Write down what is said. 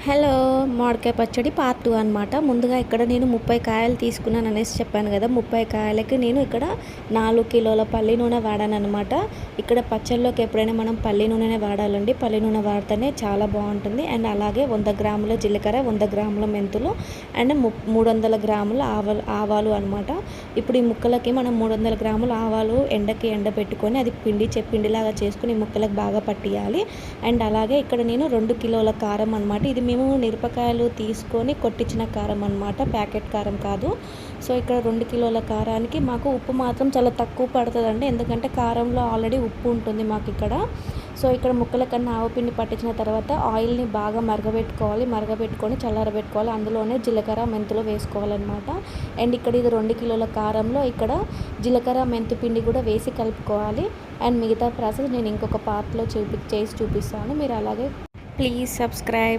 Hello! మామిడికాయ పచ్చడి part 2 అనమాట. ముందుగా ఇక్కడ నేను 30 కాయలు తీసుకున్నాను అనేసి చెప్పాను కదా! 30 కాయలకి నేను ఇక్కడ 4 కిలోల పల్లి నూనె వాడాననమాట. ఇక్కడ పచ్చళ్ళలోకి ఎప్పుడైనా మనం పల్లి నూనెనే వాడాలండి. పల్లి నూనె వాడితేనే చాలా బాగుంటుంది. అండ్ అలాగే 100 గ్రాముల జీలకర్ర, 100 గ్రాముల మెంతులు అండ్ 300 గ్రాముల ఆవాలు అనమాట. ఇప్పుడు ఈ ముక్కలకి మనం 300 గ్రాముల ఆవాలు ఎండకి ఎండబెట్టుకొని అది పిండిలాగా చేసుకొని ఈ ముక్కలకు బాగా పట్టియాలి. అండ్ అలాగే ఇక్కడ నేను 2 కిలోల కారం అనమాట. ఇది మేము మిరపకాయలు తీసుకొని కొట్టించిన కారం అనమాట, ప్యాకెట్ కారం కాదు. సో ఇక్కడ 2 కిలోల కారానికి మాకు ఉప్పు మాత్రం చాలా తక్కువ పడుతుందండి, ఎందుకంటే కారంలో ఆల్రెడీ ఉప్పు ఉంటుంది మాకు ఇక్కడ. సో ఇక్కడ ముక్కల కన్నా ఆవపిండి పట్టించిన తర్వాత ఆయిల్ని బాగా మరగబెట్టుకొని చల్లారబెట్టుకోవాలి. అందులోనే జీలకర్ర మెంతులు వేసుకోవాలన్నమాట. అండ్ ఇక్కడ ఇది 2 కిలోల కారంలో ఇక్కడ జీలకర్ర మెంతు పిండి కూడా వేసి కలుపుకోవాలి. అండ్ మిగతా ప్రాసెస్ నేను ఇంకొక పార్ట్లో చేసి చూపిస్తాను. మీరు అలాగే ప్లీజ్ సబ్స్క్రైబ్.